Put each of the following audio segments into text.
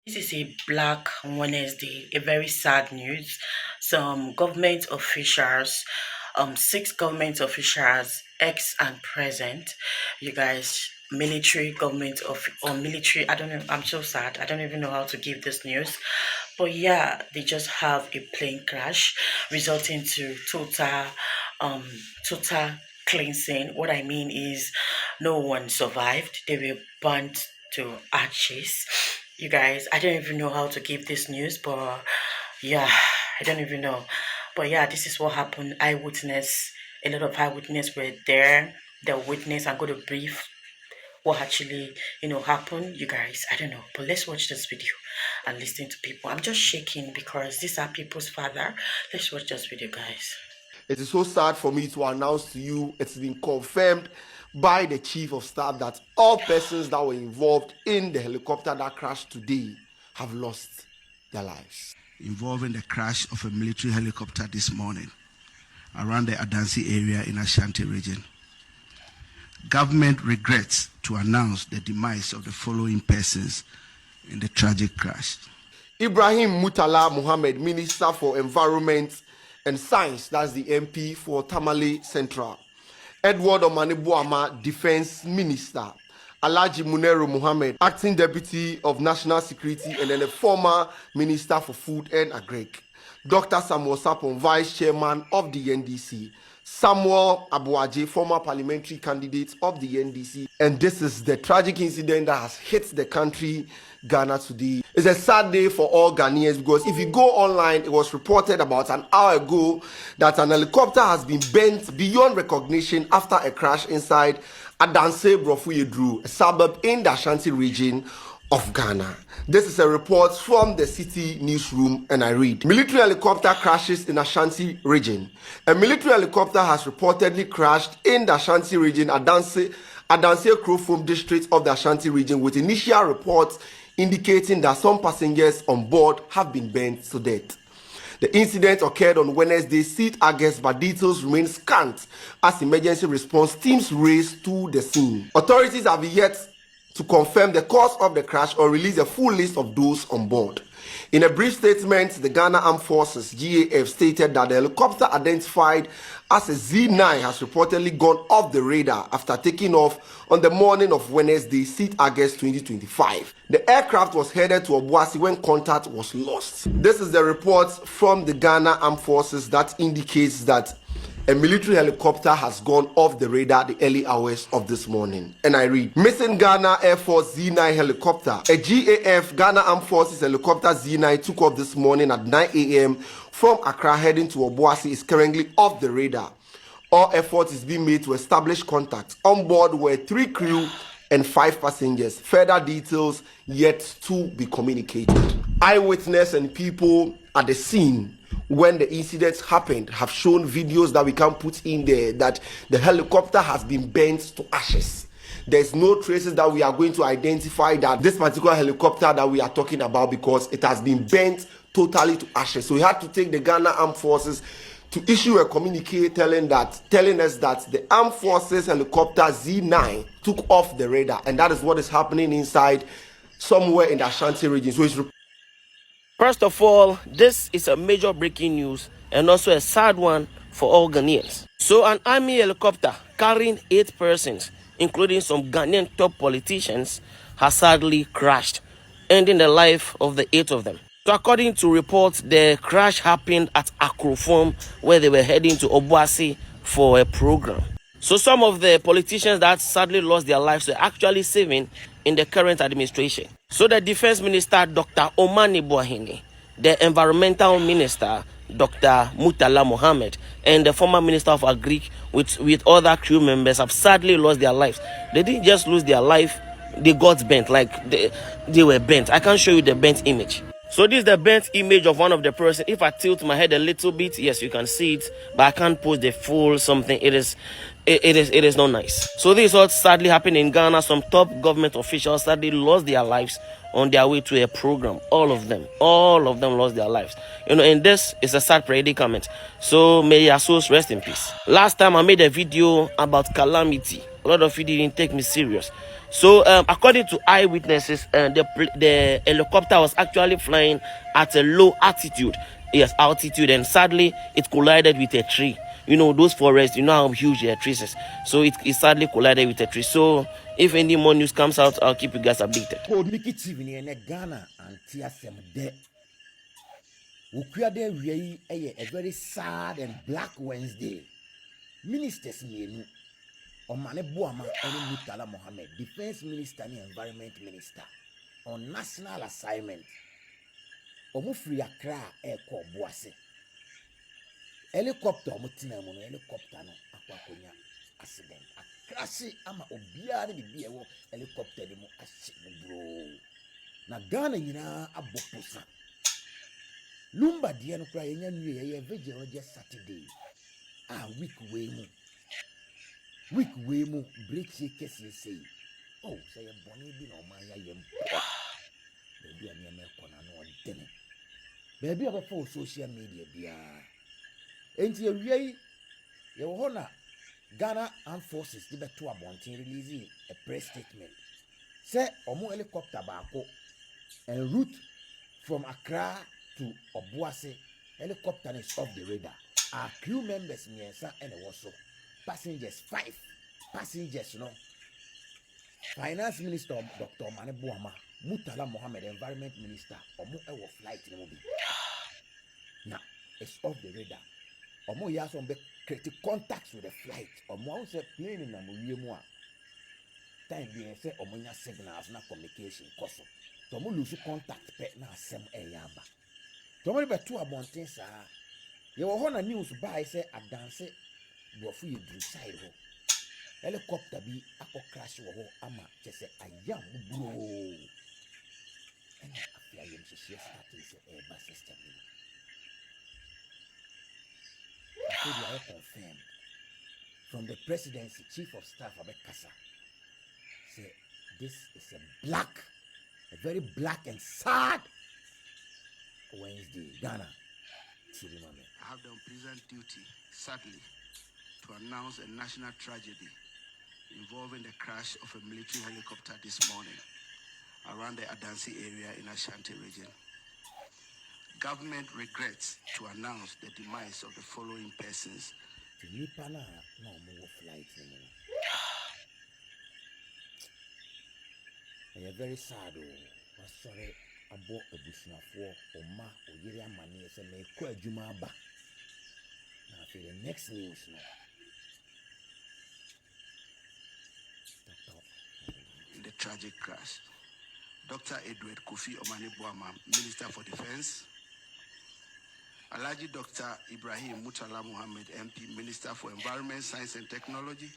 This is a Black Wednesday, a very sad news. Some government officials, 6 government officials, ex and present, you guys, military, government of or military. I don't know. I'm so sad. I don't even know how to give this news, but yeah, they just have a plane crash, resulting to total cleansing. What I mean is, no one survived. They were burnt to ashes. You guys, I don't even know how to give this news, but yeah, I don't even know. But yeah, this is what happened. Eyewitness, a lot of eyewitness were there. The witness, I'm going to brief what actually, happened. You guys, I don't know. But let's watch this video and listen to people. I'm just shaking because these are people's father. Let's watch this video, guys. It is so sad for me to announce to you, it's been confirmed by the Chief of Staff that all persons that were involved in the helicopter that crashed today have lost their lives. Involving the crash of a military helicopter this morning around the Adansi area in Ashanti region. Government regrets to announce the demise of the following persons in the tragic crash. Ibrahim Murtala Mohammed, Minister for Environment and Science, that's the MP for Tamale Central. Edward Omane Boamah, Defense Minister. Alhaji Munero Mohammed, Acting Deputy of National Security and then a former Minister for Food and Agric. Dr. Samuel Sapon, Vice Chairman of the NDC. Samuel Abuaje, former parliamentary candidate of the NDC. And this is the tragic incident that has hit the country, Ghana, today. It's a sad day for all Ghanaians because if you go online, it was reported about an hour ago that an helicopter has been bent beyond recognition after a crash inside Adanse Brofuyedru, a suburb in the Ashanti region of Ghana. This is a report from the city newsroom, and I read: military helicopter crashes in Ashanti region. A military helicopter has reportedly crashed in the Ashanti region, Adanse Krofom district of the Ashanti region, with initial reports indicating that some passengers on board have been burnt to death. The incident occurred on Wednesday, 6 August, but details remain scant as emergency response teams raced to the scene. Authorities have yet to confirm the cause of the crash or release a full list of those on board. In a brief statement, the Ghana Armed Forces (GAF) stated that the helicopter identified as a Z9 has reportedly gone off the radar after taking off on the morning of Wednesday, 6 August 2025. The aircraft was headed to Obuasi when contact was lost. This is the report from the Ghana Armed Forces that indicates that a military helicopter has gone off the radar the early hours of this morning. And I read: missing Ghana Air Force Z9 helicopter. A GAF Ghana Armed Forces helicopter Z9 took off this morning at 9 a.m. from Accra heading to Obuasi is currently off the radar. All efforts is being made to establish contact. On board were 3 crew and 5 passengers. Further details yet to be communicated. Eyewitness and people at the scene when the incidents happened have shown videos that we can put in there that the helicopter has been burnt to ashes. There's no traces that we are going to identify that this particular helicopter that we are talking about, because it has been burnt totally to ashes. So we had to take the Ghana Armed Forces to issue a communique telling us that the Armed Forces helicopter Z9 took off the radar, and that is what is happening inside somewhere in the Ashanti region. So it's first of all, this is a major breaking news and also a sad one for all Ghanaians. So an army helicopter carrying 8 persons, including some Ghanaian top politicians, has sadly crashed, ending the life of the 8 of them. So according to reports, the crash happened at Akrofom, where they were heading to Obuasi for a program. So some of the politicians that sadly lost their lives were actually serving in the current administration. So the Defense Minister, Dr. Omane Boamah, the Environmental Minister, Dr. Murtala Mohammed, and the former Minister of Agric with other crew members have sadly lost their lives. They didn't just lose their life, they got bent, like they were bent. I can show you the bent image. So this is the bent image of one of the person. If I tilt my head a little bit, yes, you can see it, but I can't post the full something. It is not nice. So this is what sadly happened in Ghana. Some top government officials sadly lost their lives on their way to a program. All of them lost their lives. And this is a sad predicament. So may your souls rest in peace. Last time I made a video about calamity A lot of you didn't take me serious. So, according to eyewitnesses, the helicopter was actually flying at a low altitude. Yes, altitude, and sadly, it collided with a tree. You know, those forests, you know how huge their trees is. So, it sadly collided with a tree. So, if any more news comes out, I'll keep you guys updated. Miki TV in Ghana and TSM de. Ukuade wei a very sad and black Wednesday. Ministers mienu Omane Boamah and Murtala Mohammed, Defense Minister and Environment Minister, on national assignment. Omufri Accra Airco Obuasi. Helicopter omutina mono helicopter no akwakonya accident. Crash ama obia ne bibi ewo helicopter de mo ahye bro. Na Ghana nyina aboposa. Lumba de no kra yenya nwie ye vigil just Saturday. Week we mu break kesi say. Oh, say a bonny bi no man ya yem. Baby am me kona no dene. Baby about social media bia. Enti awie ye wo na Ghana Armed Forces de beto abontin release a press statement. Say omo helicopter baako en route from Accra to Obuasi. Helicopter is off the radar. Our crew members miensa and also passengers 5 passengers no. Finance Minister Dr. Omane Boamah, Murtala Mohammed, Environment Minister, omo ewo flight no bi. Now it's off the radar. Omo ya some be create contacts with the flight. Omo say plane na mo wie mu a. Time bi say omo nya signals na communication koso. To mo lose contact pe na asem eyaba. To mo be to abonten sa. Ye wo ho na news by say adanse bofu ye dru side ho. Helicopter bi akọ crash wo ho ama che say ayam bro. And afia yem she start say air system. I confirmed from the presidency, chief of staff Abekasa, say this is a very black and sad Wednesday. Ghana. I have the unpleasant duty, sadly, to announce a national tragedy involving the crash of a military helicopter this morning around the Adansi area in Ashanti region. Government regrets to announce the demise of the following persons. I very sad. Sorry about a bushmafo or ma or yeri amani as a may quite jumaba. Now for the next news now. In the tragic crash, Dr. Edward Kofi Omane Boamah, Minister for Defense, Alhaji Dr. Ibrahim Murtala Mohammed, MP, Minister for Environment, Science and Technology,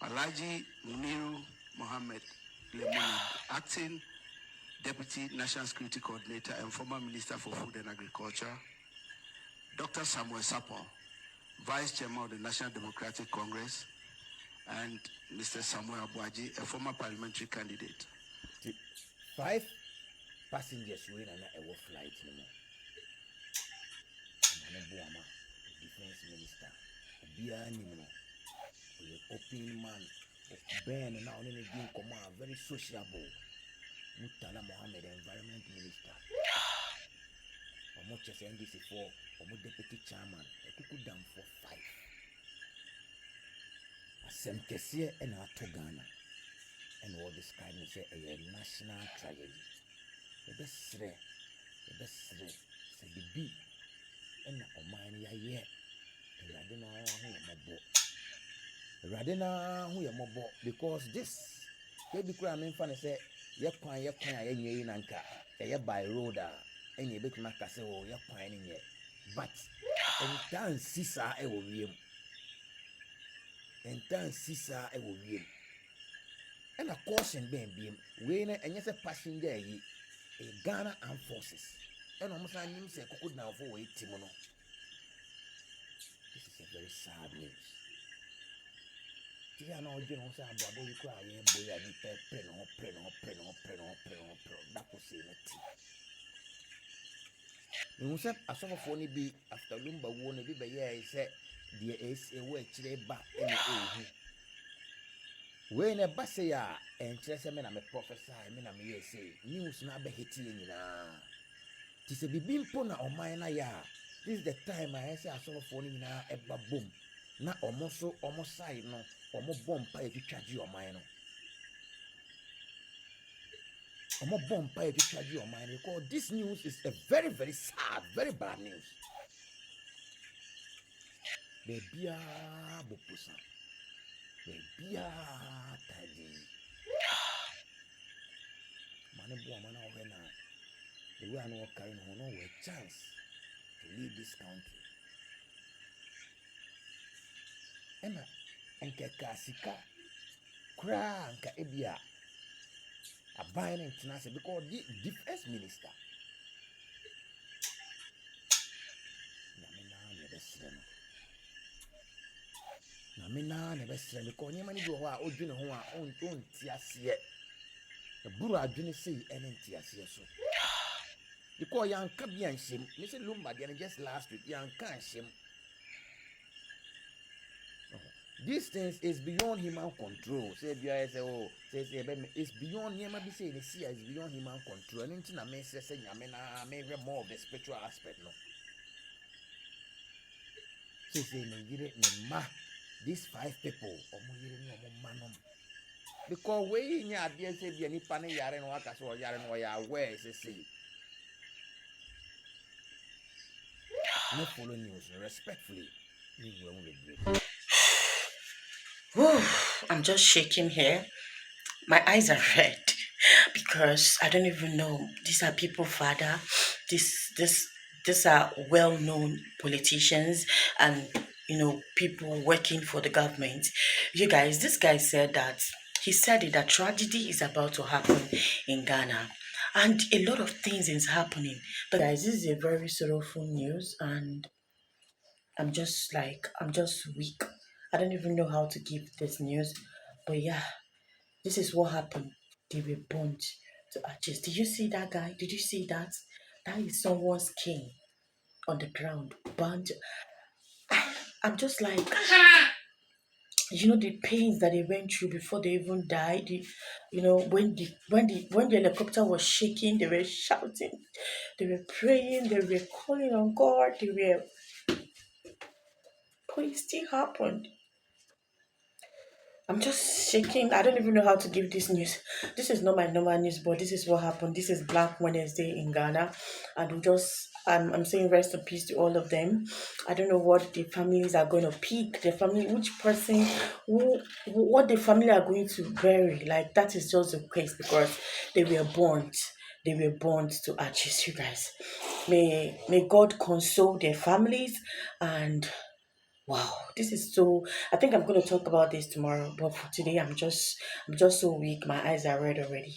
Alhaji Muniru Mohammed Lemon, Acting Deputy National Security Coordinator and former Minister for Food and Agriculture, Dr. Samuel Sapon, Vice Chairman of the National Democratic Congress, and Mr. Samuel Abuaji, a former parliamentary candidate. 5 passengers were in a flight. Omane Boamah, Defense Minister, Obiani, open man, Ben, and now again, command, very sociable. Murtala Mohammed, Environment Minister. Omo chese NDC for Omo Deputy Chairman, a kuku down for 5. Asem Kesie and Ghana, and all described as a national tragedy. The best say the B and Omane ya ye, Radina who ya mobo, because this, they be crying funny say. Ye kwan ye nanka ye by road and ye bet maka say oh ye kwan ye but entan sisa e wo wiem and a caution ben biem we na enye say passenger yi a Ghana Armed Forces and almost anyim say kokud na for we team no. This is a very sad news. Tia na oje no say ababo yi kwa ye boya ni pre no that was say nothing. You say asofo ni bi after lumba wo na bi be ye say there is a way chire ba any ohu wei na ɛba sɛ a ɛnkyerɛ sɛ me na me prophesy me na meyɛ sei news na abɛhete yɛ nyinaa nti sɛ biribi mpo na ɔman no yɛ a this is the time a ɛyɛ sɛ asɔrɔfoɔ no nyinaa ɛba bom na ɔmo so ɔmo side no ɔmo bɔ mpa ɛtwitwa gye ɔman no ɔmo bɔ mpa ɛtwitwa gye ɔman no because this news is a very very sad very bad news baabiara bɔ posa baabiara tadi Omane Boamah na ɔhwɛ na the way I know carrying on no a chance to lead this country ɛna nkɛka sika koraa nka ebia aban no ntena ase because the first minister nyame naa na ɛbɛsrɛ no because nneɛma no bi wɔ hɔ a ɔdwene ho a ɔnte aseɛ ɛburu adwene sei ɛne nte aseɛ so because yɛanka bi anhyɛm me sɛ lumba deɛ no just last week yɛanka anhyɛm these things is beyond human control say biara say oh say it's beyond nneɛma bi say ne si is beyond human control ɛno nti na mesrɛ sɛ nyame na mehwɛ more of the spiritual aspect no say ne yere ne ma these 5 people ɔmo yere ne ɔmo ma nom because we nya adeɛ sɛ bia nipa ne yare no aka sɛ ɔyare no ɔyɛ aware sɛ say no follow news respectfully I'm just shaking here. My eyes are red because I don't even know. These are people, father. These are well-known politicians and people working for the government. You guys, this guy said that he said it that tragedy is about to happen in Ghana. And a lot of things is happening. But guys, this is a very sorrowful news and I'm just weak. I don't even know how to give this news. But yeah, this is what happened. They were burnt to ashes. Did you see that guy? Did you see that? That is someone's skin on the ground, burnt. I'm just like, the pains that they went through before they even died. When the helicopter was shaking, they were shouting, they were praying, they were calling on God, but it still happened. I'm just shaking. I don't even know how to give this news. This is not my normal news, but this is what happened. This is Black Wednesday in Ghana. I'm saying rest in peace to all of them. I don't know what the families are going to pick. The family, which person, what the family are going to bury. Like that is just the case because they were burnt. They were burnt to ashes, you guys. May God console their families and wow, this is so. I think I'm going to talk about this tomorrow, but for today, I'm just so weak. My eyes are red already.